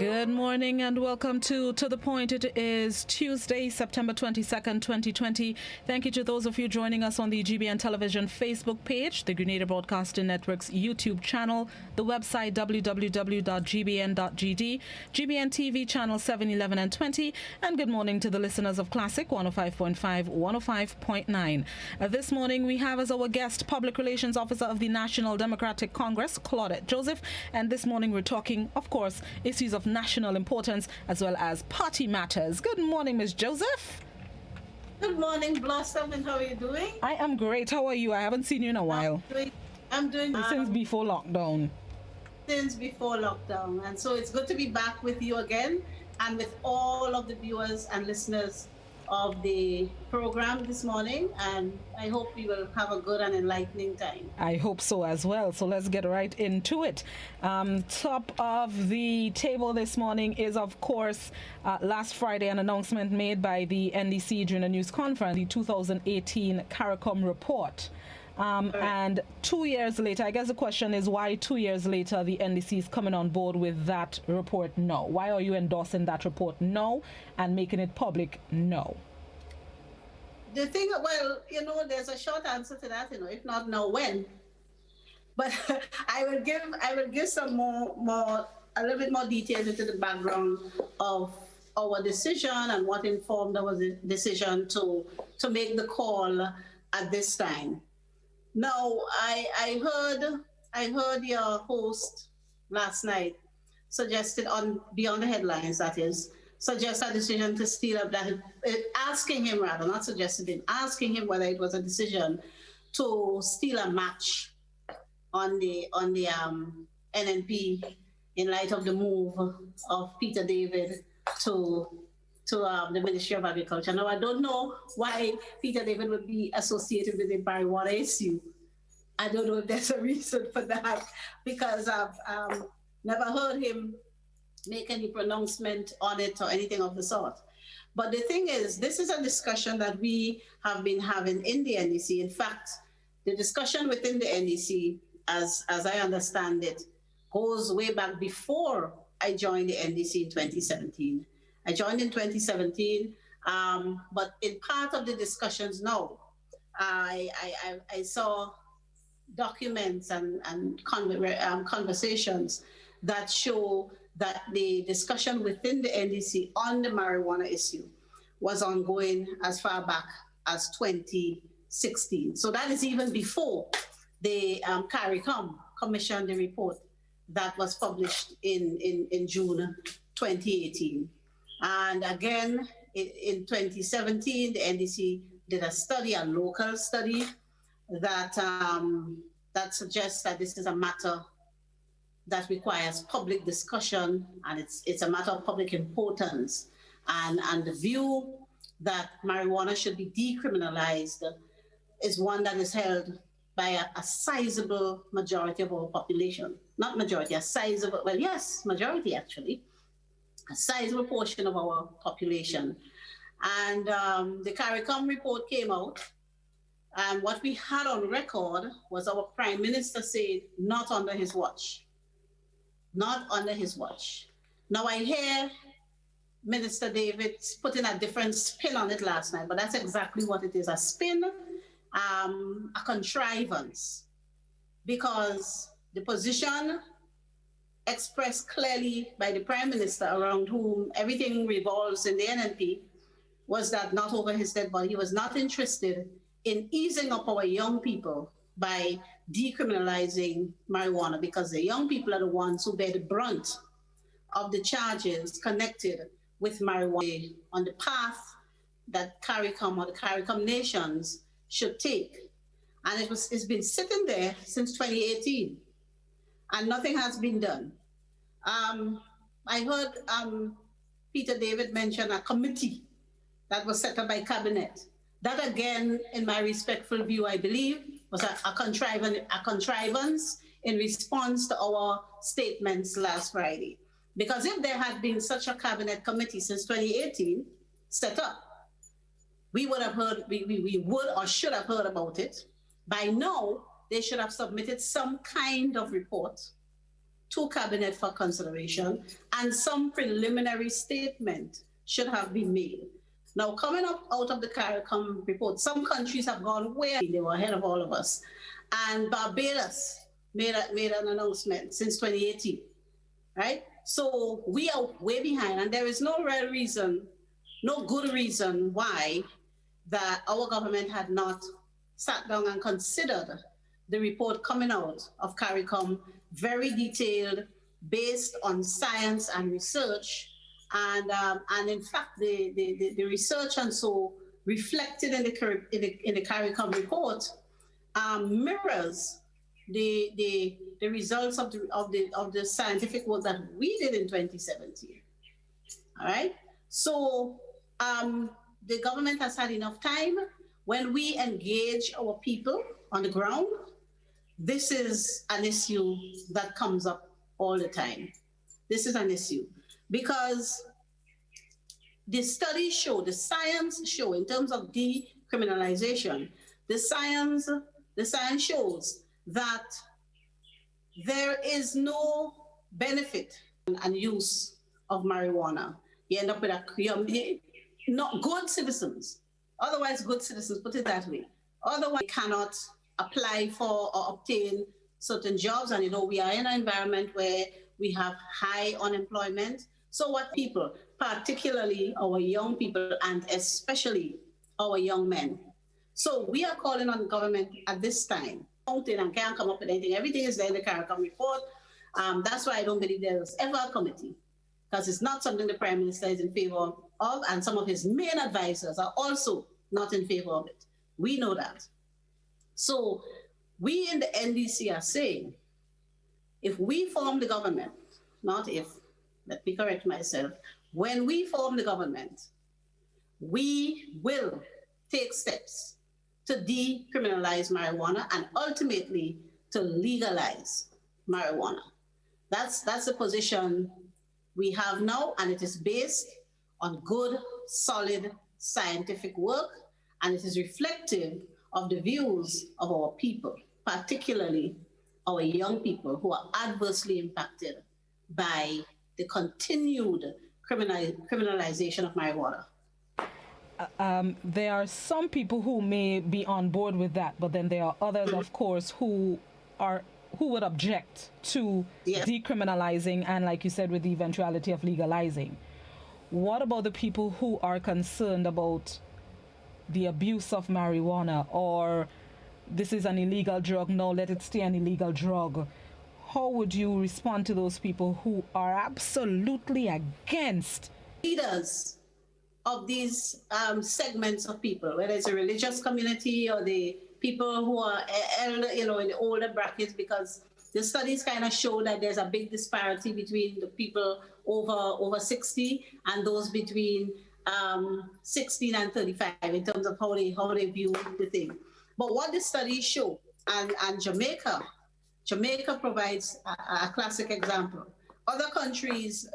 Good morning and welcome to The Point. It is Tuesday, September 22nd, 2020. Thank you to those of you joining us on the GBN Television Facebook page, the Grenada Broadcasting Network's YouTube channel, the website www.gbn.gd, GBN TV channel 711 and 20, and good morning to the listeners of Classic 105.5, 105.9. This morning we have as our guest Public Relations Officer of the National Democratic Congress, Claudette Joseph, and this morning we're talking, of course, issues of national importance as well as party matters. Good morning, Ms. Joseph. Good morning, Blossom, and how are you doing? I am great. How are you? I haven't seen you in a while. I'm doing since before lockdown. Since before lockdown. And so it's good to be back with you again and with all of the viewers and listeners of the program this morning, and I hope we will have a good and enlightening time. I hope so as well. So let's get right into it. Top of the table this morning is, of course, last Friday, an announcement made by the NDC during a news conference, the 2018 CARICOM report. And 2 years later, I guess the question is why 2 years later the NDC is coming on board with that report now? Why are you endorsing that report now and making it public now? The thing, well, there's a short answer to that, if not now, when? But I will give some a little bit more detail into the background of our decision and what informed our decision to make the call at this time. Now, I heard your host last night suggested on Beyond the Headlines, that is, suggest a decision to steal up that, asking him rather, not suggested him, asking him whether it was a decision to steal a match on the NNP in light of the move of Peter David to the Ministry of Agriculture. Now, I don't know why Peter David would be associated with the marijuana issue. I don't know if there's a reason for that, because I've never heard him make any pronouncement on it or anything of the sort. But the thing is, this is a discussion that we have been having in the NDC. In fact, the discussion within the NDC, as I understand it, goes way back before I joined the NDC in 2017. I joined in 2017, but in part of the discussions now, I saw documents and conversations that show that the discussion within the NDC on the marijuana issue was ongoing as far back as 2016. So that is even before the CARICOM commissioned the report that was published in June 2018. And again, in 2017, the NDC did a study, a local study, that suggests that this is a matter that requires public discussion, and it's a matter of public importance. And the view that marijuana should be decriminalized is one that is held by a sizable majority of our population. Not majority, a sizable, well, yes, majority actually. A sizable portion of our population. And the CARICOM report came out, and what we had on record was our Prime Minister saying, not under his watch. Not under his watch. Now I hear Minister David putting a different spin on it last night, but that's exactly what it is, a spin, a contrivance, because the position expressed clearly by the Prime Minister, around whom everything revolves in the NNP, was that not over his dead body. He was not interested in easing up our young people by decriminalizing marijuana, because the young people are the ones who bear the brunt of the charges connected with marijuana on the path that CARICOM or the CARICOM nations should take. And it's been sitting there since 2018, and nothing has been done. I heard Peter David mention a committee that was set up by Cabinet. That again, in my respectful view, I believe, was a contrivance in response to our statements last Friday. Because if there had been such a cabinet committee since 2018 set up, we would have heard, we would or should have heard about it. By now, they should have submitted some kind of report to Cabinet for consideration, and some preliminary statement should have been made. Now, coming up out of the CARICOM report, some countries have gone way, they were ahead of all of us. And Barbados made an announcement since 2018, right? So we are way behind, and there is no real reason, no good reason why that our government had not sat down and considered the report coming out of CARICOM, very detailed, based on science and research. And in fact, the research and so reflected in the CARICOM report mirrors the results of the scientific work that we did in 2017. All right. So the government has had enough time. When we engage our people on the ground, this is an issue that comes up all the time. This is an issue because the studies show, the science show, in terms of decriminalization, the science shows that there is no benefit and use of marijuana. You end up with not good citizens, otherwise good citizens, put it that way. Otherwise, cannot apply for or obtain certain jobs. And we are in an environment where we have high unemployment. So what people, particularly our young people and especially our young men. So we are calling on the government at this time, and can't come up with anything. Everything is there in the CARICOM report. That's why I don't believe there's ever a committee, because it's not something the Prime Minister is in favor of, and some of his main advisors are also not in favor of it. We know that. So we in the NDC are saying, if we form the government, not if, let me correct myself, when we form the government, we will take steps to decriminalize marijuana and ultimately to legalize marijuana. That's the position we have now, and it is based on good, solid scientific work, and it is reflective of the views of our people, particularly our young people who are adversely impacted by the continued criminalization of marijuana. There are some people who may be on board with that, but then there are others, of course, who would object to decriminalizing and, like you said, with the eventuality of legalizing. What about the people who are concerned about the abuse of marijuana, or this is an illegal drug, no, let it stay an illegal drug? How would you respond to those people who are absolutely against? Leaders of these segments of people, whether it's a religious community or the people who are elder, in the older brackets, because the studies kind of show that there's a big disparity between the people over 60 and those between 16 and 35 in terms of how they view the thing. But what the studies show, and Jamaica provides a classic example. Other countries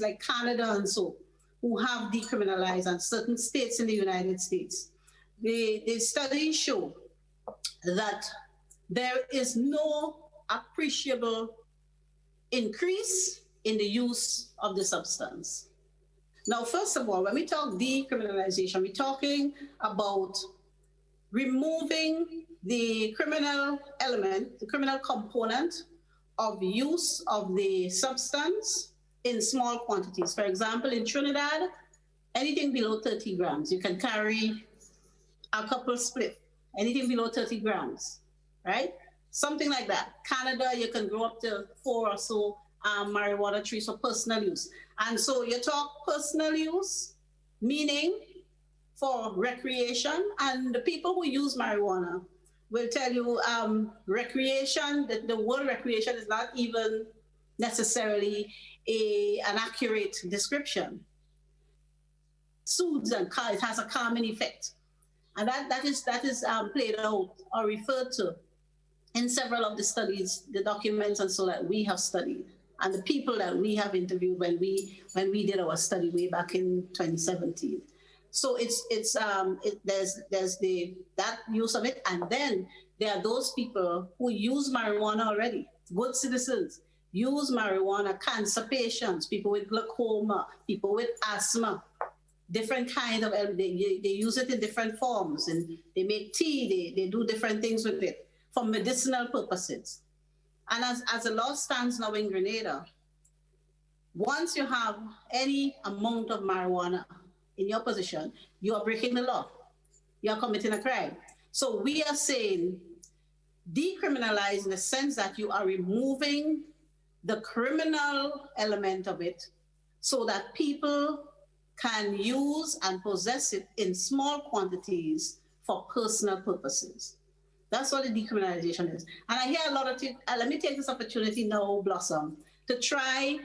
like Canada and so, who have decriminalized, and certain states in the United States, the studies show that there is no appreciable increase in the use of the substance. Now, first of all, when we talk decriminalization, we're talking about removing the criminal element, the criminal component of use of the substance in small quantities. For example, in Trinidad, anything below 30 grams, you can carry a couple split, anything below 30 grams, right? Something like that. Canada, you can grow up to 4 or so marijuana trees for personal use. And so you talk personal use, meaning for recreation, and the people who use marijuana will tell you recreation, the word recreation is not even necessarily an accurate description. Soothes and it has a calming effect. And that is played out or referred to in several of the studies, the documents and so that we have studied, and the people that we have interviewed when we did our study way back in 2017. So there's that use of it, and then there are those people who use marijuana already, good citizens. use marijuana, cancer patients, people with glaucoma, people with asthma, different kind of, they use it in different forms, and they make tea, they do different things with it for medicinal purposes. And as the law stands now in Grenada, once you have any amount of marijuana in your possession, you are breaking the law. You are committing a crime. So we are saying decriminalize in the sense that you are removing the criminal element of it so that people can use and possess it in small quantities for personal purposes. That's what the decriminalization is. And I hear a lot of things. Let me take this opportunity now, Blossom, to try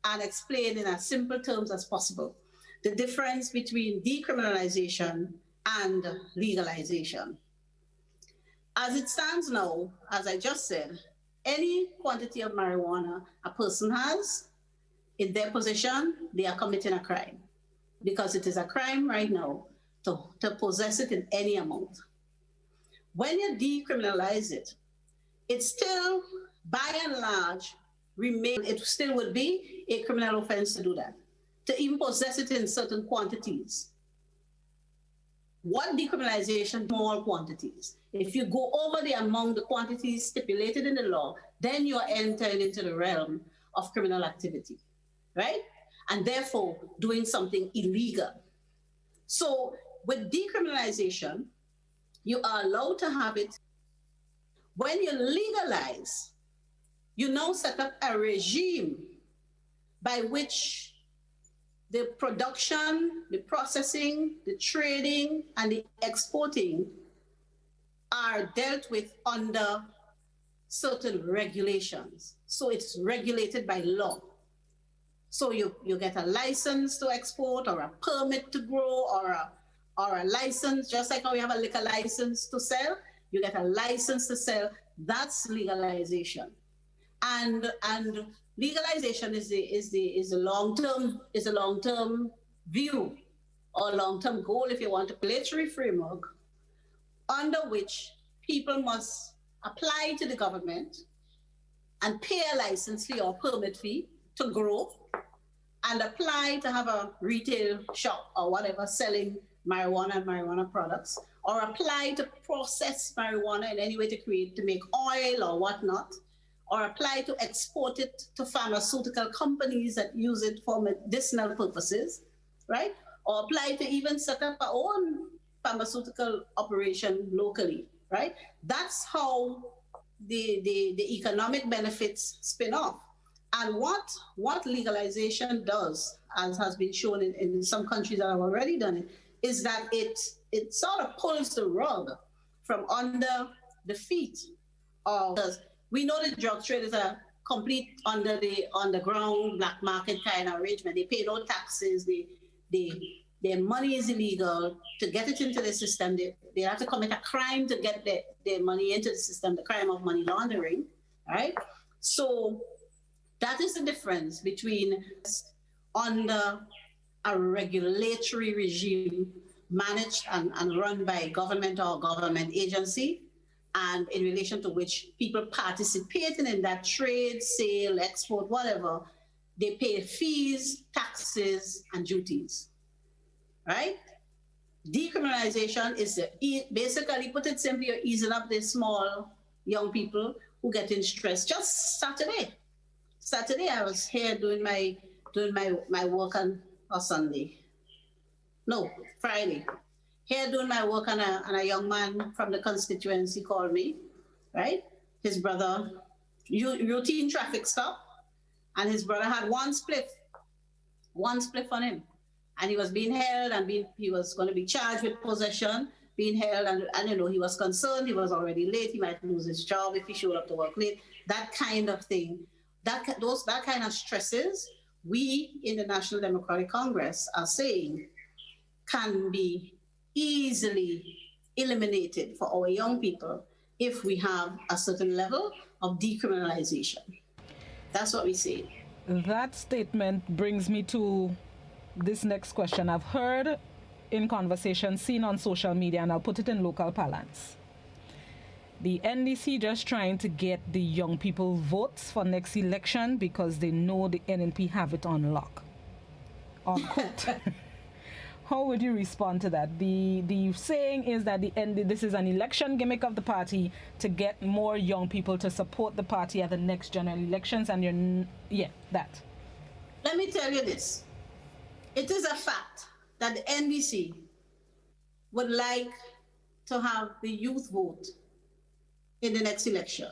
and explain in as simple terms as possible the difference between decriminalization and legalization. As it stands now, as I just said, any quantity of marijuana a person has in their possession, they are committing a crime, because it is a crime right now to possess it in any amount. When you decriminalize it, it still, by and large, it still would be a criminal offense to do that, to even possess it in certain quantities. What decriminalization? Small quantities. If you go over the amount, the quantities stipulated in the law, then you are entering into the realm of criminal activity, right? And therefore doing something illegal. So with decriminalization, you are allowed to have it. When you legalize, you now set up a regime by which the production, the processing, the trading, and the exporting are dealt with under certain regulations. So it's regulated by law. So you get a license to export, or a permit to grow, or a license, just like how we have a liquor license to sell, you get a license to sell. That's legalization. And legalization is a long-term view, or long-term goal, if you want, a regulatory framework under which people must apply to the government and pay a license fee or permit fee to grow, and apply to have a retail shop or whatever selling marijuana and marijuana products, or apply to process marijuana in any way to make oil or whatnot, or apply to export it to pharmaceutical companies that use it for medicinal purposes, right? Or apply to even set up our own pharmaceutical operation locally, right? That's how the economic benefits spin off. And what legalization does, as has been shown in some countries that have already done it, is that it sort of pulls the rug from under the feet of, we know the drug trade is a complete under the underground black market kind of arrangement. They pay no taxes, their money is illegal. To get it into the system, they have to commit a crime to get their money into the system, the crime of money laundering, right? So that is the difference between under a regulatory regime managed and run by a government or government agency, and in relation to which people participating in that trade, sale, export, whatever, they pay fees, taxes, and duties, right? Decriminalization is basically, put it simply, you're easing up the small young people who get in stress. Just Saturday I was here doing my work on Sunday. No, Friday. Here doing my work, and a young man from the constituency called me, right? His brother, routine traffic stop, and his brother had one spliff on him. And he was being held, and he was going to be charged with possession, being held, and he was concerned. He was already late. He might lose his job if he showed up to work late. That kind of thing. That kind of stresses, we in the National Democratic Congress are saying can be easily eliminated for our young people if we have a certain level of decriminalization. That's what we say. That statement brings me to this next question. I've heard in conversation, seen on social media, and I'll put it in local parlance. the NDC just trying to get the young people votes for next election because they know the NNP have it on lock. Unquote. How would you respond to that? The saying is that this is an election gimmick of the party to get more young people to support the party at the next general elections, and that. Let me tell you this. It is a fact that the NDC would like to have the youth vote in the next election.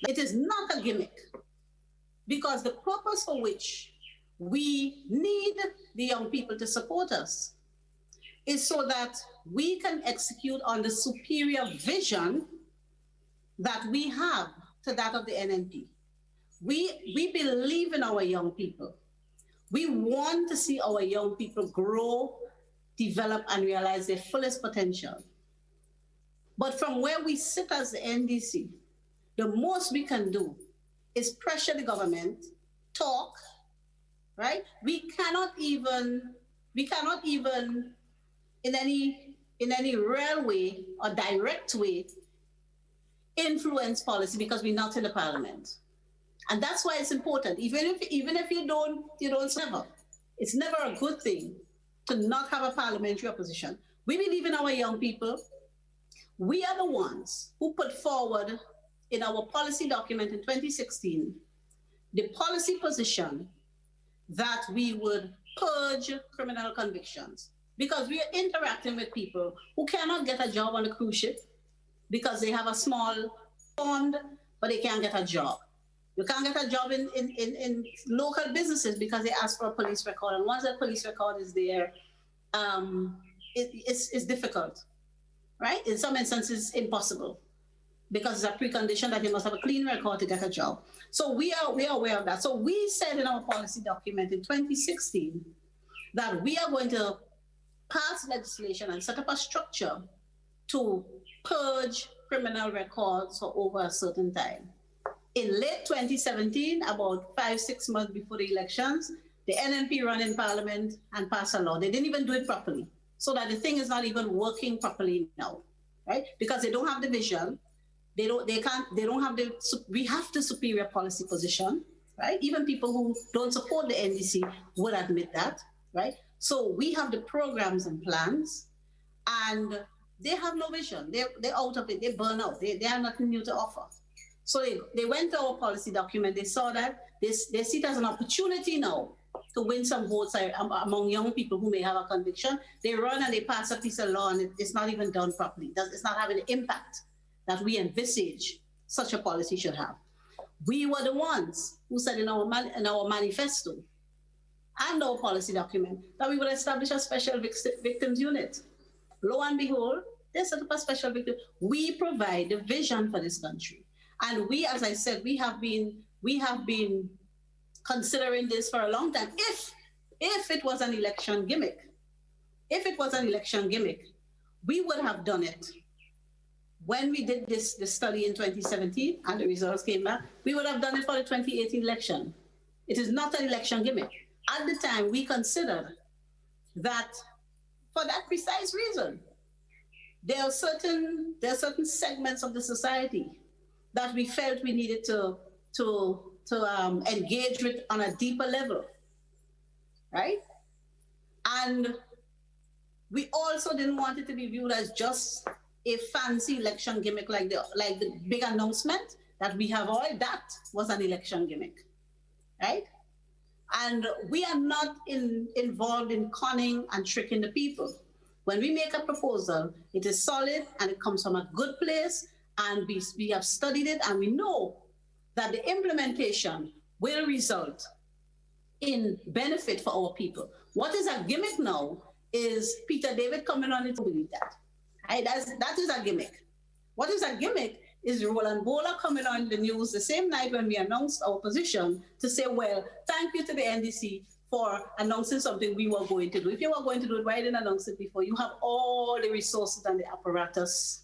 It is not a gimmick, because the purpose for which we need the young people to support us is so that we can execute on the superior vision that we have to that of the NNP. We believe in our young people. We want to see our young people grow, develop, and realize their fullest potential. But from where we sit as the NDC, the most we can do is pressure the government, talk, right? We cannot even in any real way or direct way influence policy, because we're not in the parliament. And that's why it's important. Even if you don't never. It's never a good thing to not have a parliamentary opposition. We believe in our young people. We are the ones who put forward in our policy document in 2016 the policy position that we would purge criminal convictions, because we are interacting with people who cannot get a job on a cruise ship because they have a small fund, but they can't get a job. You can't get a job in local businesses because they ask for a police record. And once that police record is there, it's difficult, right? In some instances, impossible, because it's a precondition that you must have a clean record to get a job. So we are aware of that. So we said in our policy document in 2016 that we are going to pass legislation and set up a structure to purge criminal records for over a certain time. In late 2017, about 5-6 months before the elections, the NNP ran in parliament and passed a law. They didn't even do it properly, so that the thing is not even working properly now, right? Because they don't have the vision. We have the superior policy position, right? Even people who don't support the NDC would admit that, right? So we have the programs and plans, and they have no vision. They're out of it. They burn out. They have nothing new to offer. So they went to our policy document. They saw that they see it as an opportunity now to win some votes among young people who may have a conviction. They run and they pass a piece of law, and it's not even done properly. It's not having the impact that we envisage such a policy should have. We were the ones who said in our manifesto and our policy document that we would establish a special victims unit. Lo and behold, they set up a special victim. We provide the vision for this country. And we, as I said, we have been considering this for a long time. If it was an election gimmick, we would have done it. When we did the study in 2017 and the results came back, we would have done it for the 2018 election. It is not an election gimmick. At the time, we considered that for that precise reason. There are certain segments of the society that we felt we needed to engage with on a deeper level, right? And we also didn't want it to be viewed as just a fancy election gimmick like the big announcement that we have all. That was an election gimmick, right? And we are not involved in conning and tricking the people. When we make a proposal, it is solid and it comes from a good place, and we have studied it, and we know that the implementation will result in benefit for our people. What is a gimmick now is Peter David coming on it to believe that. Right? That is a gimmick. What is a gimmick is Roland Bowler coming on the news the same night when we announced our position to say, well, thank you to the NDC for announcing something we were going to do. If you were going to do it, why didn't announce it before? You have all the resources and the apparatus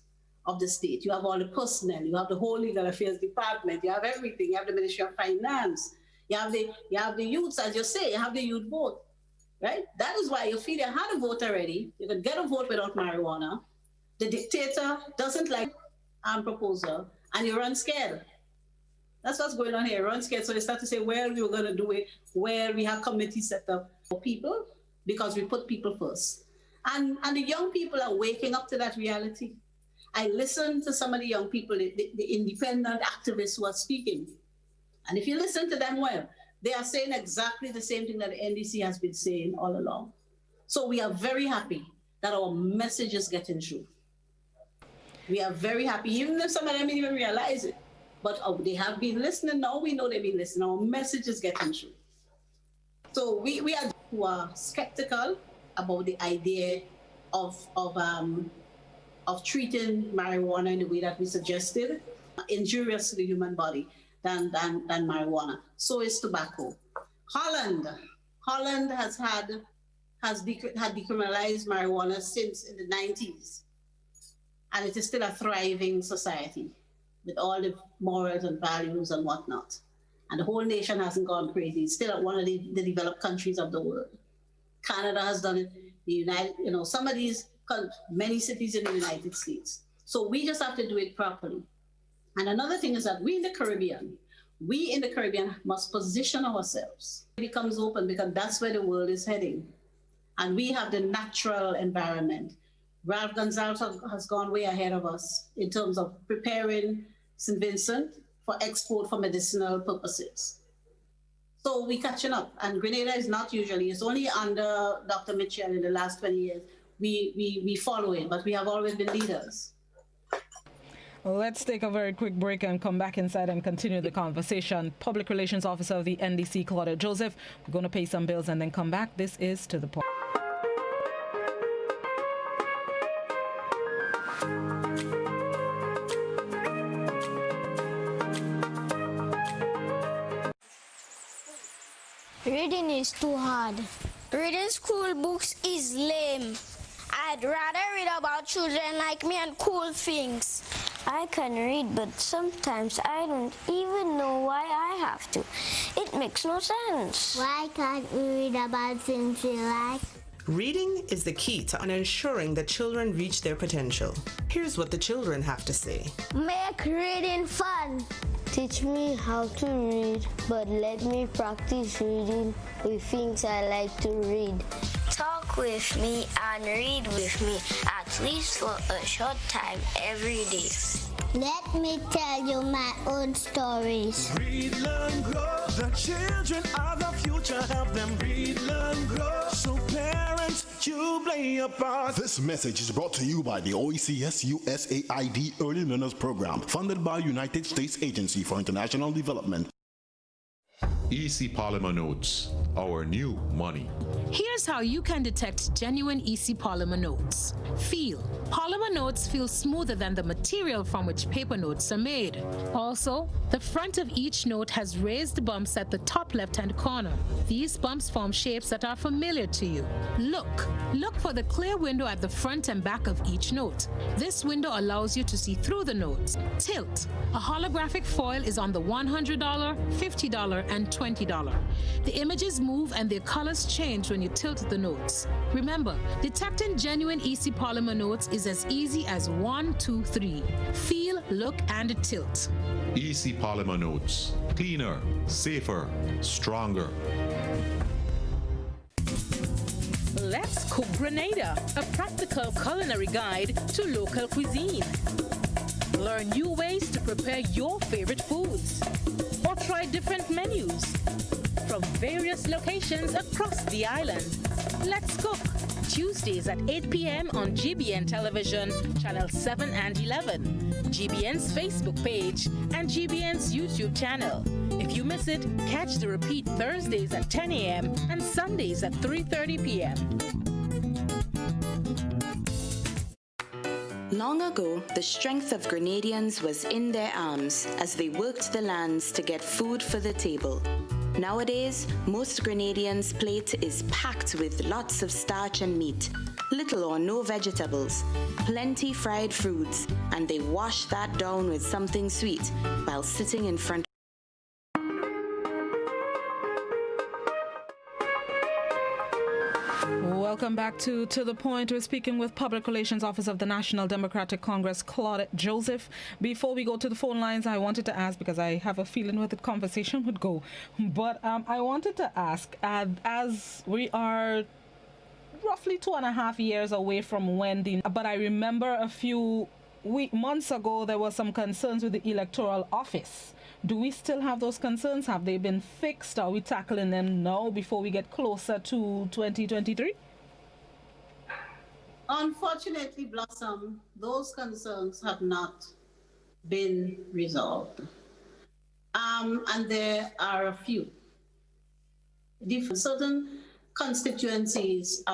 of the state. You have all the personnel. You have the whole legal affairs department. You have everything. You have the Ministry of Finance. You have the youths, as you say. You have the youth vote, right? That is why you feel you had a vote already. You could get a vote without marijuana. The dictator doesn't like proposal and you run scared. That's what's going on here. Run scared. So they start to say, well, we were going to do it where we have committees set up for people because we put people first. And the young people are waking up to that reality. I listened to some of the young people, the independent activists who are speaking. And if you listen to them well, they are saying exactly the same thing that the NDC has been saying all along. So we are very happy that our message is getting through. We are very happy, even if some of them didn't even realize it. But they have been listening. Now we know they've been listening. Our message is getting through. So we are skeptical about the idea of treating marijuana in the way that we suggested, injurious to the human body than marijuana. So is tobacco. Holland had decriminalized marijuana since in the 90s. And it is still a thriving society with all the morals and values and whatnot. And the whole nation hasn't gone crazy. It's still one of the developed countries of the world. Canada has done it. The United, some of these, many cities in the United States. So we just have to do it properly. And another thing is that we in the Caribbean must position ourselves. It becomes open because that's where the world is heading. And we have the natural environment. Ralph Gonzalez has gone way ahead of us in terms of preparing St. Vincent for export for medicinal purposes. So we're catching up. And Grenada is not usually, it's only under Dr. Mitchell in the last 20 years. We follow it, but we have always been leaders. Let's take a very quick break and come back inside and continue the conversation. Public Relations Officer of the NDC, Claudette Joseph. We're going to pay some bills and then come back. This is To The Point. Reading is too hard. Reading school books is lame. I'd rather read about children like me and cool things. I can read, but sometimes I don't even know why I have to. It makes no sense. Why can't we read about things we like? Reading is the key to ensuring that children reach their potential. Here's what the children have to say. Make reading fun. Teach me how to read, but let me practice reading with things I like to read. Talk with me and read with me, at least for a short time every day. Let me tell you my own stories. Read, learn, grow. The children are the future. Help them read, learn, grow. So parents, you play your part. This message is brought to you by the OECS USAID Early Learners Program, funded by United States Agency for International Development. EC Polymer Notes, our new money. Here's how you can detect genuine EC Polymer Notes. Feel. Polymer notes feel smoother than the material from which paper notes are made. Also, the front of each note has raised bumps at the top left-hand corner. These bumps form shapes that are familiar to you. Look for the clear window at the front and back of each note. This window allows you to see through the notes. Tilt. A holographic foil is on the $100, $50, and $20. The images move and their colors change when you tilt the notes. Remember, detecting genuine EC Polymer notes is as easy as 1, 2, 3. Feel, look, and tilt. EC Polymer Notes. Cleaner, safer, stronger. Let's Cook Grenada, a practical culinary guide to local cuisine. Learn new ways to prepare your favorite foods or try different menus from various locations across the island. Let's Cook, Tuesdays at 8 p.m. on GBN Television, Channel 7 and 11, GBN's Facebook page, and GBN's YouTube channel. If you miss it, catch the repeat Thursdays at 10 a.m. and Sundays at 3:30 p.m. Long ago, the strength of Grenadians was in their arms as they worked the lands to get food for the table. Nowadays, most Grenadians' plate is packed with lots of starch and meat, little or no vegetables, plenty fried fruits, and they wash that down with something sweet while sitting in front. Welcome back to The Point. We're speaking with Public Relations Officer of the National Democratic Congress, Claudette Joseph. Before we go to the phone lines, I wanted to ask, because I have a feeling where the conversation would go, but I wanted to ask, as we are roughly 2.5 years away from when but I remember a few months ago there were some concerns with the electoral office. Do we still have those concerns? Have they been fixed? Are we tackling them now before we get closer to 2023? Unfortunately, Blossom, those concerns have not been resolved. And there are a few. Certain constituencies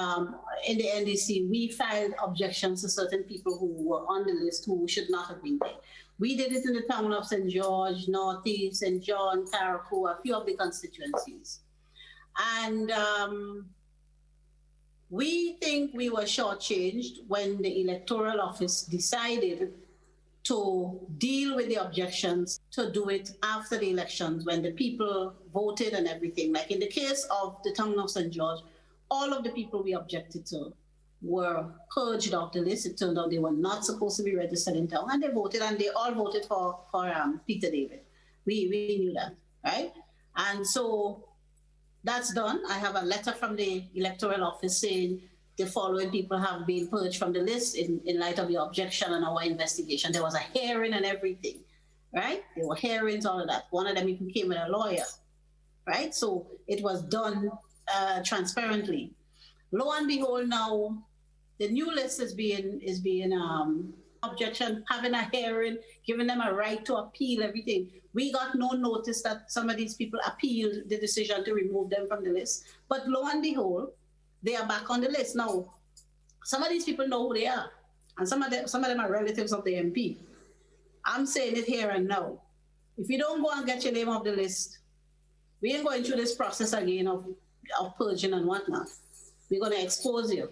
in the NDC, we filed objections to certain people who were on the list who should not have been there. We did it in the town of St. George, Northeast, St. John, Carriacou, a few of the constituencies. And we think we were shortchanged when the electoral office decided to deal with the objections, to do it after the elections when the people voted and everything. Like in the case of the town of St. George, all of the people we objected to were purged off the list. It turned out they were not supposed to be registered in town, and they voted, and they all voted for Peter David. We knew that, right? And so that's done. I have a letter from the electoral office saying the following people have been purged from the list in light of the objection and our investigation. There was a hearing and everything, right? There were hearings, all of that. One of them even came with a lawyer, right? So it was done transparently. Lo and behold, now the new list is being objection, having a hearing, giving them a right to appeal everything. We got no notice that some of these people appealed the decision to remove them from the list. But lo and behold, they are back on the list. Now, some of these people know who they are, and some of them are relatives of the MP. I'm saying it here and now. If you don't go and get your name off the list, we ain't going through this process again of purging and whatnot. We're going to expose you.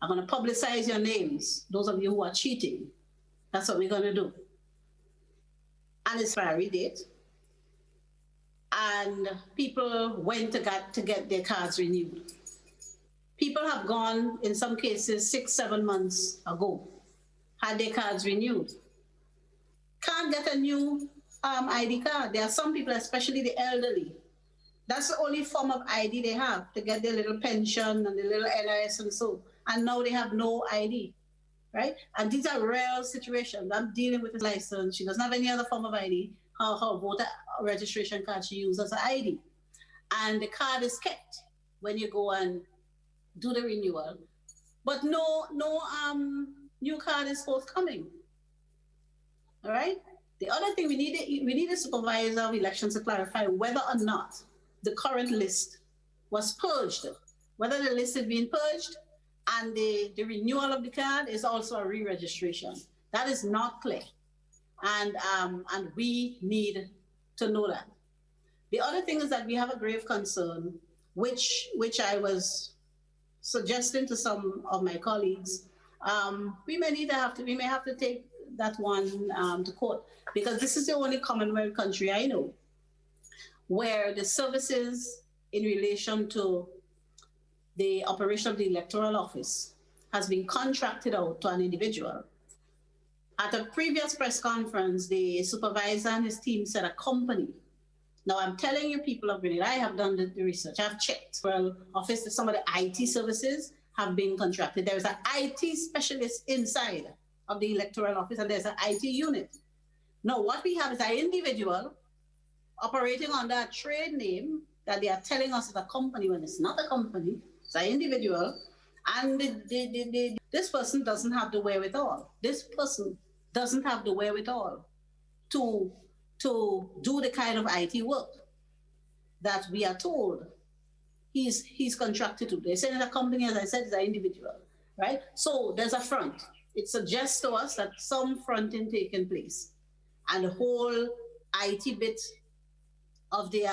I'm going to publicize your names, those of you who are cheating. That's what we're going to do. And it's expiry date. And people went to get their cards renewed. People have gone, in some cases, 6-7 months ago, had their cards renewed. Can't get a new ID card. There are some people, especially the elderly, that's the only form of ID they have to get their little pension and the little NIS and so. And now they have no ID, right? And these are real situations. I'm dealing with a license. She doesn't have any other form of ID. Her voter registration card she uses as an ID. And the card is kept when you go and do the renewal. But no new card is forthcoming. All right? The other thing, we need a supervisor of elections to clarify whether or not the current list was purged, whether the list is being purged and the renewal of the card is also a re-registration. That is not clear. And we need to know that. The other thing is that we have a grave concern, which I was suggesting to some of my colleagues. We may have to take that one to court, because this is the only Commonwealth country I know where the services in relation to the operation of the electoral office has been contracted out to an individual. At a previous press conference, the supervisor and his team said a company. Now I'm telling you, people of Grenada, I have done the research. I've checked. Well, office, some of the IT services have been contracted. There is an IT specialist inside of the electoral office, and there's an IT unit. Now what we have is an individual operating under a trade name that they are telling us is a company when it's not a company. It's an individual, and this person doesn't have the wherewithal. This person doesn't have the wherewithal to do the kind of IT work that we are told he's contracted to. They say it's a company, as I said, it's an individual, right? So there's a front. It suggests to us that some fronting taking place, and the whole IT bit of the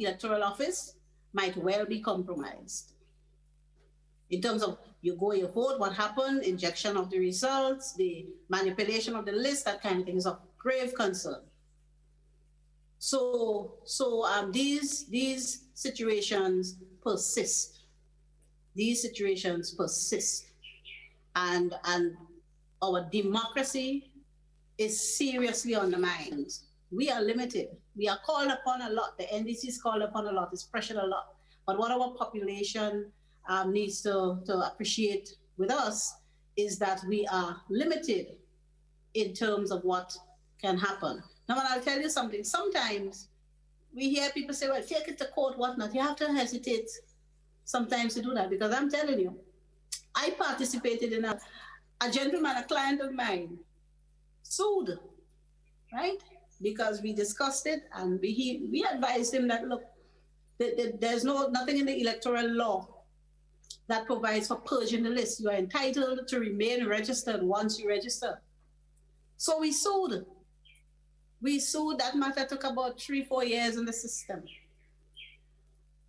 electoral office might well be compromised. In terms of you vote, what happened, injection of the results, the manipulation of the list, that kind of thing is of grave concern. So these situations persist. these situations persist. And our democracy is seriously undermined. We are limited. We are called upon a lot. The NDC is called upon a lot. It's pressured a lot. But what our population needs to appreciate with us is that we are limited in terms of what can happen. Now, I'll tell you something. Sometimes we hear people say, well, take it to court, whatnot. You have to hesitate sometimes to do that, because I'm telling you, I participated in a gentleman, a client of mine, sued, right? Because we discussed it and we advised him that, look, there's nothing in the electoral law that provides for purging the list. You are entitled to remain registered once you register. So we sued. That matter took about 3-4 years in the system.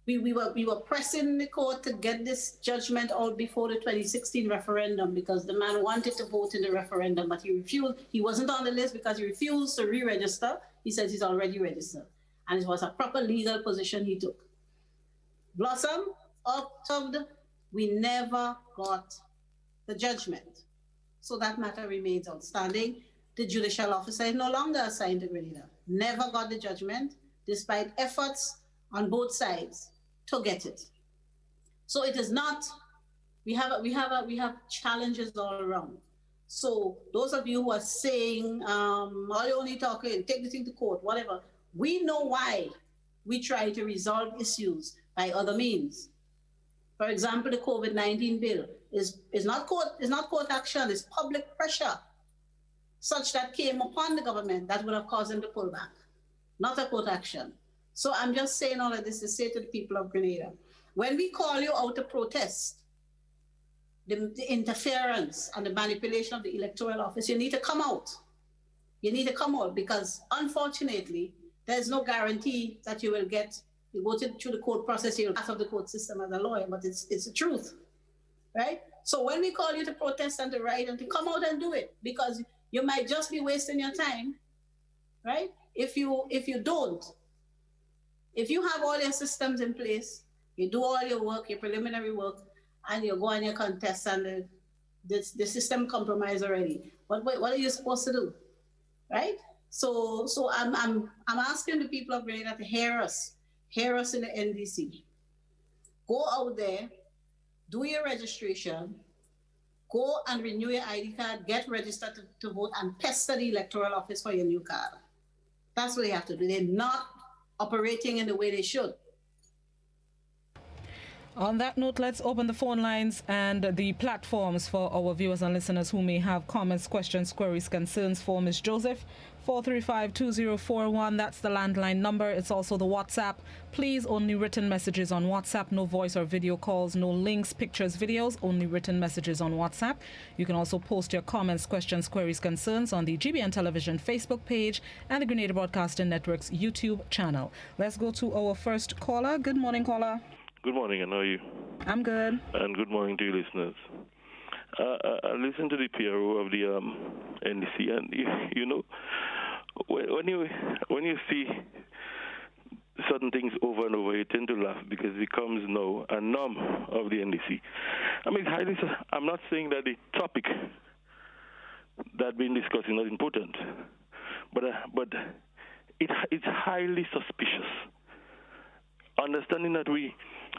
We were pressing the court to get this judgment out before the 2016 referendum, because the man wanted to vote in the referendum, but he refused. He wasn't on the list because he refused to re-register. He says he's already registered. And it was a proper legal position he took. Blossom, October, we never got the judgment. So that matter remains outstanding. The judicial officer is no longer assigned to Grenada. Never got the judgment, despite efforts on both sides to get it. So it is not, we have challenges all around. So those of you who are saying, all you only talking, take the thing to court, whatever, we know why we try to resolve issues by other means. For example, the COVID-19 bill is not court action, it's public pressure, such that came upon the government that would have caused them to pull back, not a court action. So I'm just saying all of this to say to the people of Grenada, when we call you out to protest the interference and the manipulation of the electoral office, you need to come out. You need to come out, because unfortunately, there's no guarantee that you will get, you go through the court process, you'll pass of the court system as a lawyer, but it's the truth, right? So when we call you to protest and to write and to come out and do it, because you might just be wasting your time, right? If you don't, if you have all your systems in place, you do all your work, your preliminary work, and you go and you contest and the system compromised already, what are you supposed to do, right? So I'm asking the people of Grenada to hear us in the NDC. Go out there, do your registration, go and renew your ID card, get registered to vote, and pester the electoral office for your new card. That's what you have to do. They're not operating in the way they should. On that note, let's open the phone lines and the platforms for our viewers and listeners who may have comments, questions, queries, concerns for Ms. Joseph. 435-2041, that's the landline number. It's also the WhatsApp. Please, only written messages on WhatsApp, no voice or video calls, no links, pictures, videos, only written messages on WhatsApp. You can also post your comments, questions, queries, concerns on the GBN Television Facebook page and the Grenada Broadcasting Network's YouTube channel. Let's go to our first caller. Good morning, caller. Good morning, and how are you? I'm good. And good morning to you listeners. I listened to the PRO of the NDC, and you know, when you see certain things over and over, you tend to laugh because it becomes now a norm of the NDC. I mean, I'm not saying that the topic that being discussed is not important, but it's highly suspicious. Understanding that we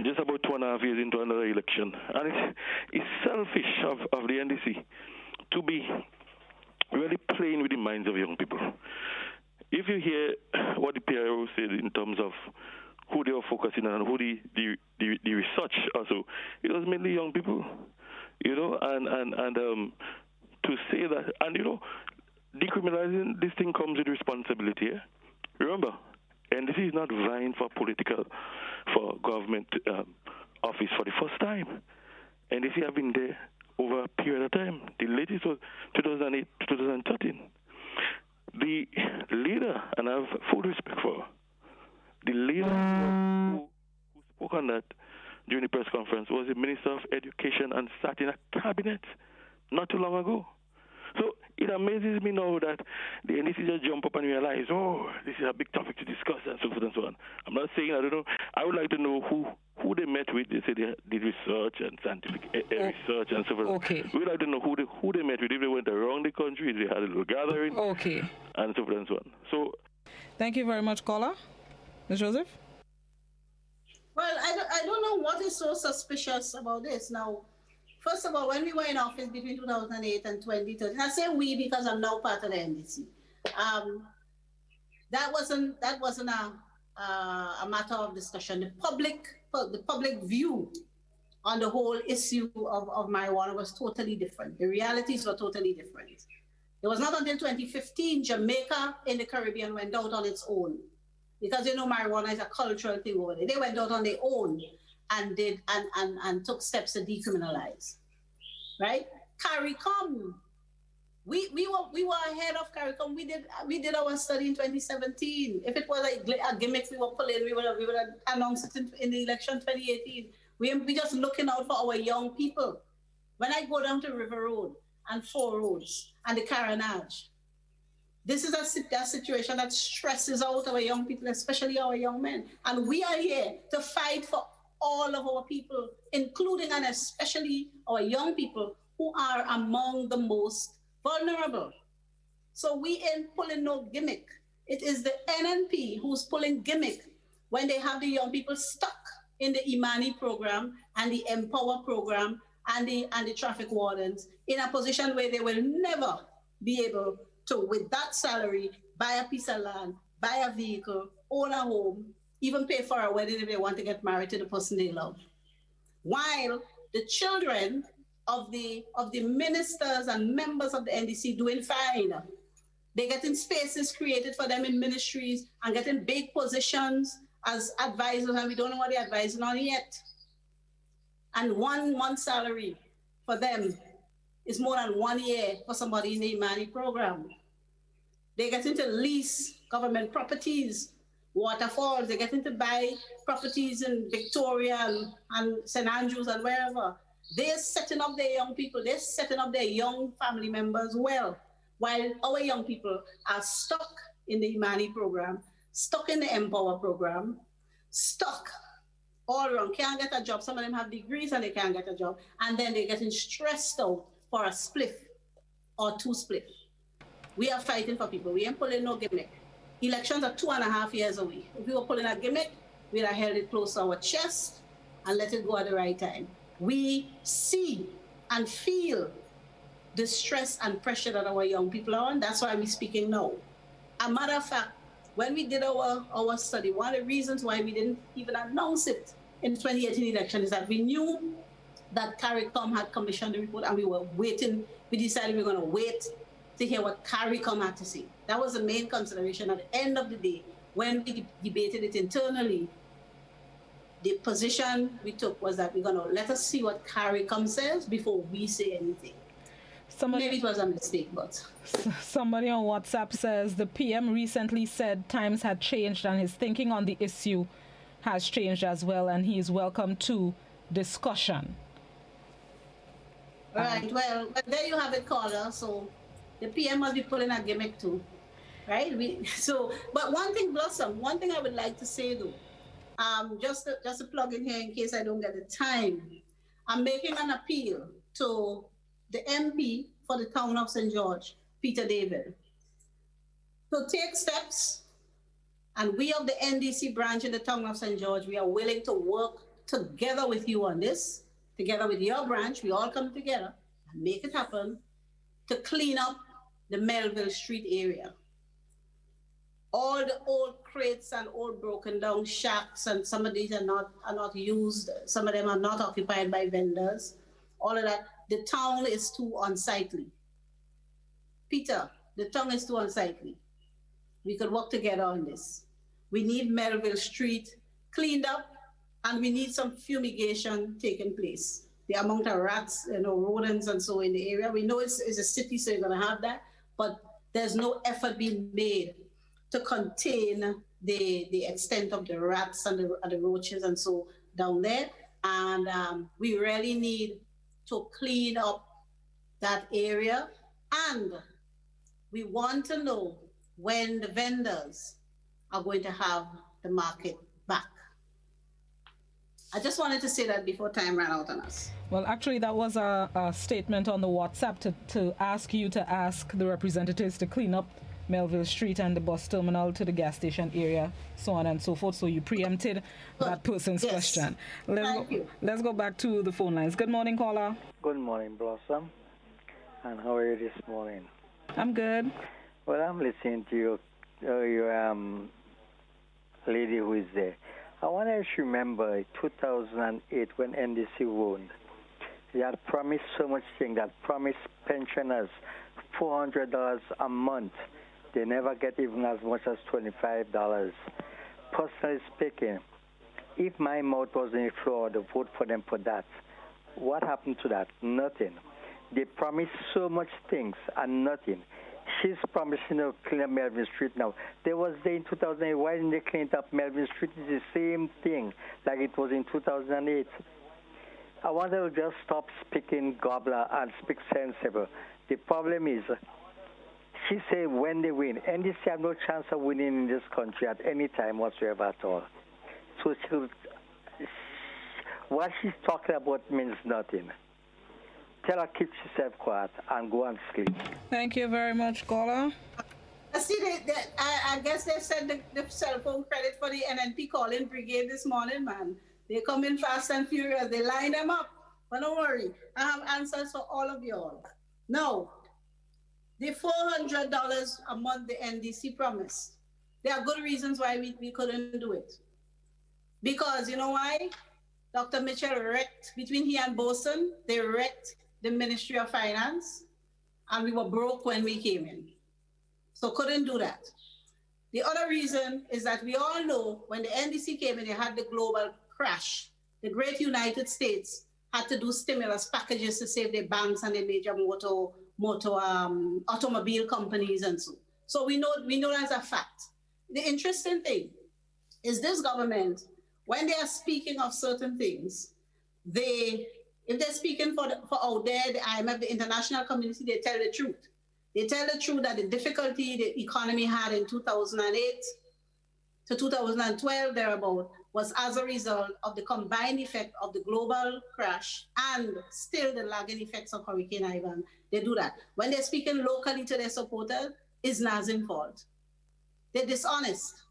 just about 2.5 years into another election, and it's selfish of the NDC to be really playing with the minds of young people. If you hear what the PRO said in terms of who they were focusing on and who the research also, it was mainly young people, you know, and to say that, and you know, decriminalizing this thing comes with responsibility. Eh? Remember, NDC is not vying for government office for the first time. NDC have been there over a period of time. The latest was 2008 to 2013. The leader, and I have full respect for her, the leader who spoke on that during the press conference was the Minister of Education and sat in a cabinet not too long ago. So it amazes me now that the NDC just jump up and realize, oh, this is a big topic to discuss and so forth and so on. I'm not saying, I don't know, I would like to know who they met with. They say they did research and scientific research and so forth. Okay. We would like to know who they met with, if they went around the country, if they had a little gathering. Okay. And so forth and so on. So, thank you very much, caller. Ms. Joseph? Well, I don't know what is so suspicious about this. Now, first of all, when we were in office between 2008 and 2013, I say we because I'm now part of the NDC. That wasn't a matter of discussion. The public view on the whole issue of marijuana was totally different. The realities were totally different. It was not until 2015 Jamaica in the Caribbean went out on its own, because marijuana is a cultural thing over there. They went out on their own and did and took steps to decriminalize. Right? CARICOM. We were ahead of CARICOM. We did our study in 2017. If it was a gimmick we were pulling, we would have announced it in the election 2018. We just looking out for our young people. When I go down to River Road and Four Roads and the Carenage, this is a situation that stresses out our young people, especially our young men. And we are here to fight for all of our people, including and especially our young people who are among the most vulnerable. So we ain't pulling no gimmick. It is the NNP who's pulling gimmick when they have the young people stuck in the Imani program and the Empower program and the traffic wardens in a position where they will never be able to, with that salary, buy a piece of land, buy a vehicle, own a home, even pay for a wedding if they want to get married to the person they love. While the children of the ministers and members of the NDC doing fine. They're getting spaces created for them in ministries and getting big positions as advisors, and we don't know what they're advising on yet. And one salary for them is more than 1 year for somebody in the Imani program. They get into lease government properties, waterfalls. They get into buy properties in Victoria and St. Andrews and wherever. They're setting up their young people. They're setting up their young family members well, while our young people are stuck in the Imani program, stuck in the Empower program, stuck all around, can't get a job. Some of them have degrees and they can't get a job. And then they're getting stressed out for a spliff or two spliff. We are fighting for people. We ain't pulling no gimmick. Elections are 2.5 years away. If we were pulling a gimmick, we'd have held it close to our chest and let it go at the right time. We see and feel the stress and pressure that our young people are on. That's why we're speaking now. A matter of fact, when we did our study, one of the reasons why we didn't even announce it in the 2018 election is that we knew that CARICOM had commissioned the report and we were waiting. We decided we were going to wait to hear what CARICOM had to say. That was the main consideration. At the end of the day, when we debated it internally, the position we took was that we're going to let us see what CARICOM says before we say anything. Maybe it was a mistake, but... Somebody on WhatsApp says the PM recently said times had changed and his thinking on the issue has changed as well, and he is welcome to discussion. Right, well, but there you have it, caller. So the PM must be pulling a gimmick too, right? But one thing, Blossom, one thing I would like to say though, just to plug in here in case I don't get the time, I'm making an appeal to the MP for the town of St. George, Peter David, to take steps, and we of the NDC branch in the town of St. George, we are willing to work together with you on this, together with your branch. We all come together and make it happen to clean up the Melville Street area. All the old crates and old broken down shacks, and some of these are not used. Some of them are not occupied by vendors. All of that. The town is too unsightly. Peter, the town is too unsightly. We could work together on this. We need Melville Street cleaned up, and we need some fumigation taking place. The amount of rats, rodents and so in the area. We know it's a city, so you're gonna have that, but there's no effort being made to contain the extent of the rats and the roaches and so down there. And we really need to clean up that area. And we want to know when the vendors are going to have the market back. I just wanted to say that before time ran out on us. Well, actually, that was a statement on the WhatsApp to ask you to ask the representatives to clean up Melville Street and the bus terminal to the gas station area, so on and so forth. So you preempted that person's question. Let's go back to the phone lines. Good morning, caller. Good morning, Blossom. And how are you this morning? I'm good. Well, I'm listening to your lady who is there. I want to remember 2008 when NDC won. They had promised so much things. That promised pensioners $400 a month. They never get even as much as $25. Personally speaking, if my mouth was in the floor, to vote for them for that. What happened to that? Nothing. They promised so much things and nothing. She's promising to clean up Melvin Street now. There was there in 2008. Why didn't they clean up Melvin Street? It's the same thing like it was in 2008. I want them to just stop speaking gobbler and speak sensible. The problem is, she said when they win, NDC have no chance of winning in this country at any time whatsoever at all. So what she's talking about means nothing. Tell her keep herself quiet and go and sleep. Thank you very much, caller. See, I guess they said the cell phone credit for the NNP calling brigade this morning, man. They come in fast and furious. They line them up. But don't worry, I have answers for all of y'all. Now, the $400 a month the NDC promised, there are good reasons why we couldn't do it. Because you know why? Dr. Mitchell wrecked, between he and Boson, they wrecked the Ministry of Finance, and we were broke when we came in. So couldn't do that. The other reason is that we all know when the NDC came in, they had the global crash. The great United States had to do stimulus packages to save their banks and their major automobile companies and so. So we know that's a fact. The interesting thing is this government, when they are speaking of certain things, if they're speaking for out there, the IMF, the international community, they tell the truth. They tell the truth that the difficulty the economy had in 2008 to 2012, thereabout, was as a result of the combined effect of the global crash and still the lagging effects of Hurricane Ivan. They do that. When they're speaking locally to their supporters, it's Nazim's fault. They're dishonest.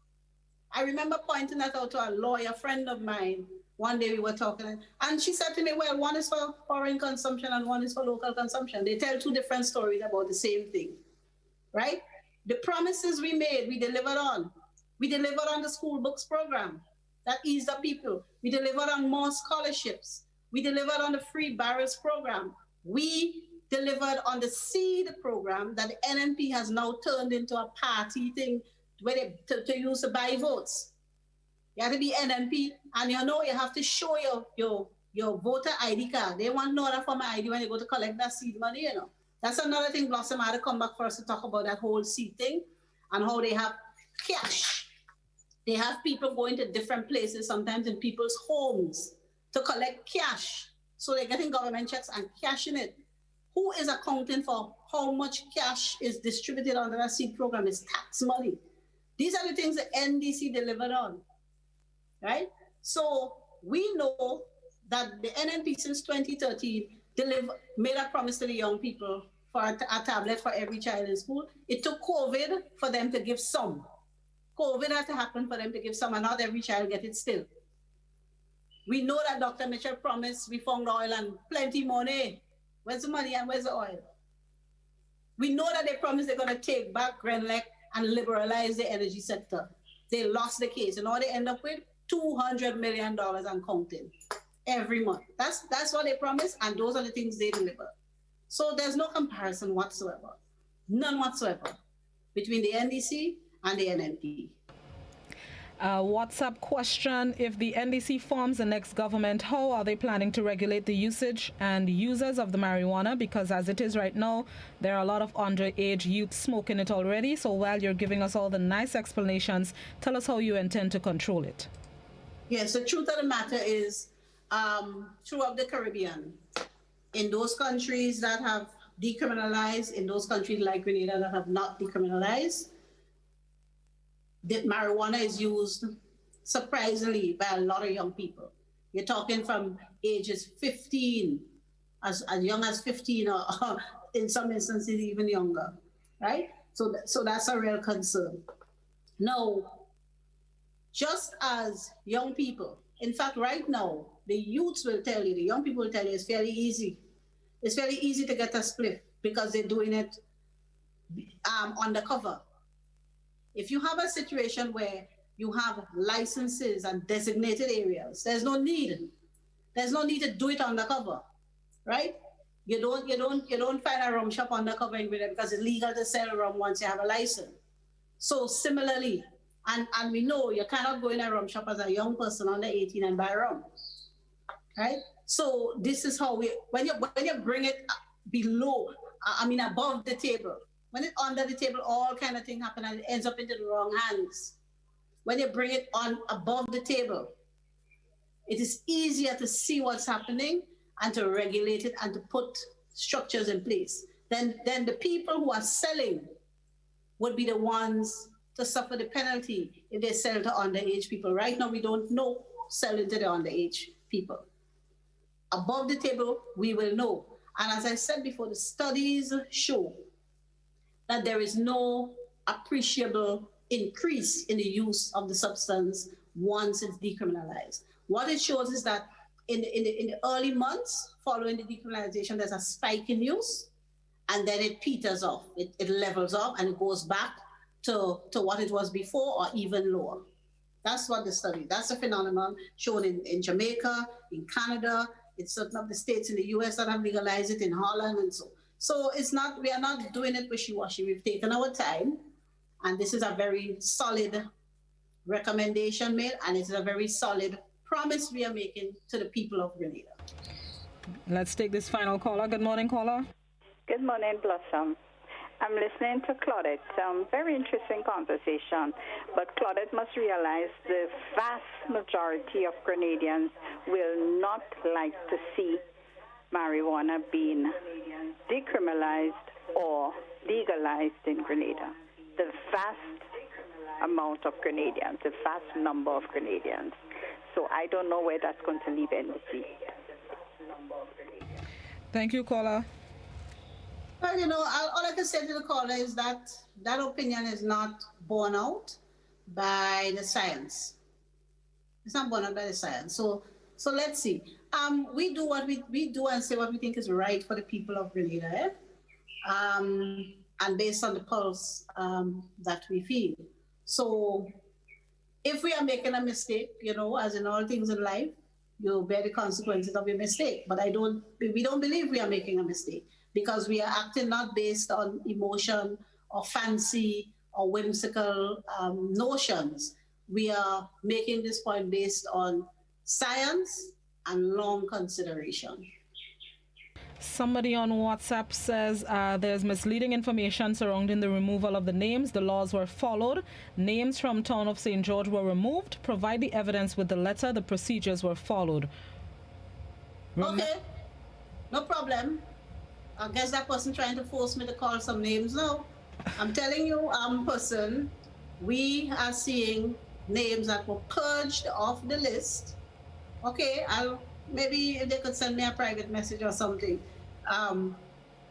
I remember pointing that out to a lawyer friend of mine. One day we were talking, and she said to me, well, one is for foreign consumption and one is for local consumption. They tell two different stories about the same thing, right? The promises we made, we delivered on. We delivered on the school books program that eased up people. We delivered on more scholarships. We delivered on the free barrels program. We delivered on the seed program that the NNP has now turned into a party thing where to use to buy votes. You have to be NNP, and you have to show your voter ID card. They want no other form of ID when you go to collect that seed money, That's another thing Blossom had to come back for us to talk about, that whole seed thing and how they have cash. They have people going to different places, sometimes in people's homes, to collect cash. So they're getting government checks and cashing it. Who is accounting for how much cash is distributed under that seed program? It's tax money. These are the things the NDC delivered on, right? So we know that the NNP since 2013 made a promise to the young people for a tablet for every child in school. It took COVID for them to give some. COVID had to happen for them to give some, and not every child get it still. We know that Dr. Mitchell promised we found oil and plenty money. Where's the money and where's the oil? We know that they promised they're going to take back Grenlec and liberalize the energy sector. They lost the case, and all they end up with $200 million and counting every month. That's what they promised, and those are the things they deliver. So there's no comparison whatsoever, none whatsoever, between the NDC and the NNP. WhatsApp question: if the NDC forms the next government, how are they planning to regulate the usage and users of the marijuana? Because as it is right now, there are a lot of underage youth smoking it already. So while you're giving us all the nice explanations, tell us how you intend to control it. Yes, the truth of the matter is, throughout the Caribbean, in those countries that have decriminalized, in those countries like Grenada that have not decriminalized, that marijuana is used surprisingly by a lot of young people. You're talking from ages 15, as young as 15, or in some instances even younger, right? So that's a real concern. Now, just as young people, in fact, right now, the youths will tell you, the young people will tell you it's fairly easy. It's very easy to get a split because they're doing it undercover. If you have a situation where you have licenses and designated areas, there's no need. There's no need to do it undercover, right? You don't find a rum shop undercover in Grenada because it's legal to sell rum once you have a license. So similarly, and we know you cannot go in a rum shop as a young person under 18 and buy rum, right? So this is how when you bring it below, above the table, when it's under the table, all kind of thing happen and it ends up into the wrong hands. When you bring it on above the table, it is easier to see what's happening and to regulate it and to put structures in place. Then the people who are selling would be the ones to suffer the penalty if they sell to underage people. Right now, we don't know selling to the underage people. Above the table, we will know. And as I said before, the studies show that there is no appreciable increase in the use of the substance once it's decriminalized. What it shows is that in the early months following the decriminalization, there's a spike in use, and then it peters off. It levels off and it goes back to what it was before or even lower. That's what the study, that's a phenomenon shown in Jamaica, in Canada, in certain of the states in the US that have legalized it, in Holland and so. So we are not doing it wishy-washy. We've taken our time, and this is a very solid recommendation made, and it's a very solid promise we are making to the people of Grenada. Let's take this final caller. Good morning, caller. Good morning, Blossom. I'm listening to Claudette. Very interesting conversation. But Claudette must realize the vast majority of Grenadians will not like to see marijuana being decriminalized or legalized in Grenada. The vast amount of Grenadians, the vast number of Grenadians. So I don't know where that's going to leave NDC. Thank you, caller. Well, all I can say to the caller is that that opinion is not borne out by the science. It's not borne out by the science. So let's see. We do what we do and say what we think is right for the people of Grenada, and based on the pulse that we feel. So if we are making a mistake, as in all things in life, you bear the consequences of your mistake. But we don't believe we are making a mistake, because we are acting not based on emotion or fancy or whimsical notions. We are making this point based on science and long consideration. Somebody on WhatsApp says there's misleading information surrounding the removal of the names. The laws were followed. Names from town of St. George were removed. Provide the evidence with the letter. The procedures were followed. Okay, no problem. I guess that person trying to force me to call some names now. I'm telling you, person, we are seeing names that were purged off the list. Okay, maybe if they could send me a private message or something,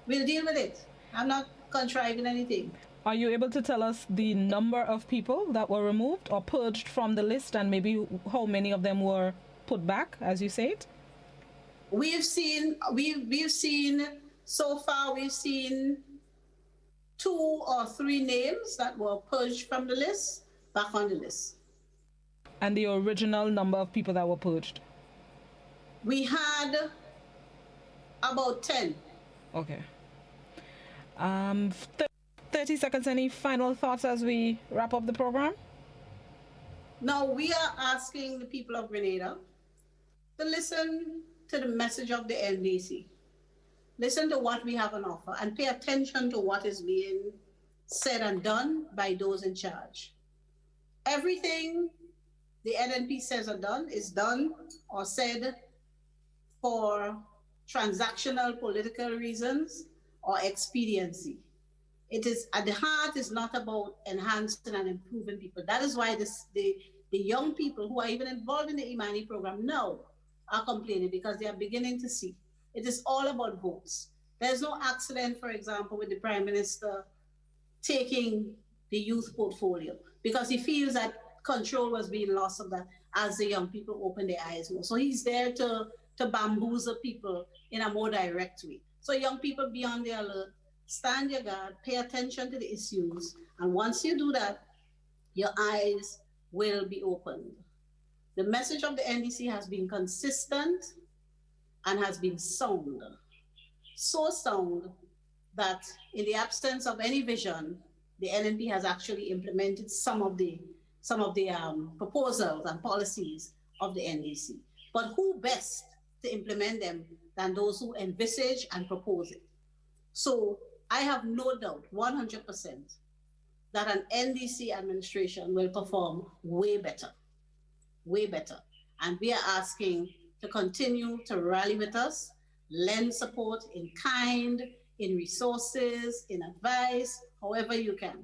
we'll deal with it. I'm not contriving anything. Are you able to tell us the number of people that were removed or purged from the list, and maybe how many of them were put back, as you say it? We've seen so far 2 or 3 names that were purged from the list back on the list. And the original number of people that were purged? We had about 10. Okay. 30 seconds. Any final thoughts as we wrap up the program? Now, we are asking the people of Grenada to listen to the message of the NDC. Listen to what we have on offer and pay attention to what is being said and done by those in charge. Everything the NNP says or done is done or said for transactional political reasons or expediency. It is at the heart is not about enhancing and improving people. That is why the young people who are even involved in the Imani program know are complaining because they are beginning to see. It is all about votes. There's no accident, for example, with the Prime Minister taking the youth portfolio because he feels that control was being lost of that as the young people open their eyes more. So he's there to bamboozle people in a more direct way. So young people, be on the alert, stand your guard, pay attention to the issues, and once you do that, your eyes will be opened. The message of the NDC has been consistent and has been sound. So sound that in the absence of any vision, the NNP has actually implemented some of the proposals and policies of the NDC. But who best to implement them than those who envisage and propose it? So I have no doubt, 100%, that an NDC administration will perform way better. And we are asking to continue to rally with us, lend support in kind, in resources, in advice, however you can,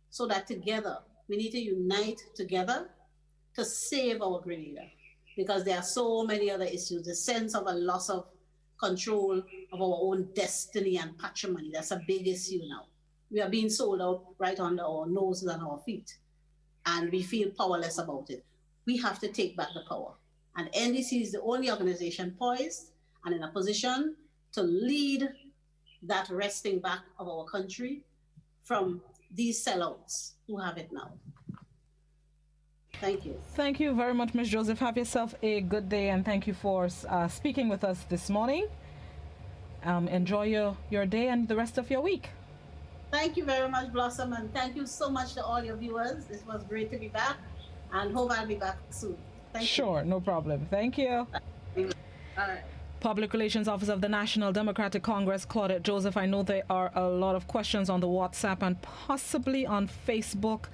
so that together, we need to unite together to save our Grenada, because there are so many other issues, the sense of a loss of control of our own destiny and patrimony. That's a big issue now. We are being sold out right under our noses and our feet, and we feel powerless about it. We have to take back the power. And NDC is the only organization poised and in a position to lead that wresting back of our country from these sellouts who have it now. Thank you. Thank you very much, Ms. Joseph. Have yourself a good day, and thank you for speaking with us this morning. Enjoy your day and the rest of your week. Thank you very much, Blossom, and thank you so much to all your viewers. It was great to be back, and hope I'll be back soon. Thank you. Sure, no problem. Thank you. All right. Public Relations Officer of the National Democratic Congress, Claudette Joseph. I know there are a lot of questions on the WhatsApp and possibly on Facebook.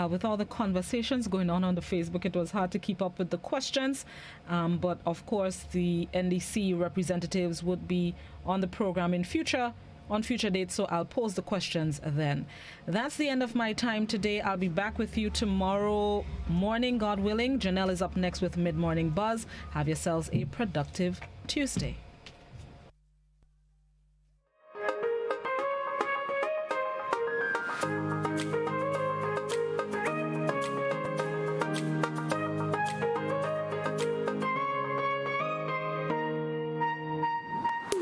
With all the conversations going on the Facebook, it was hard to keep up with the questions. But of course, the NDC representatives would be on the program on future dates, so I'll pose the questions then. That's the end of my time today. I'll be back with you tomorrow morning, God willing. Janelle is up next with Mid-Morning Buzz. Have yourselves a productive Tuesday.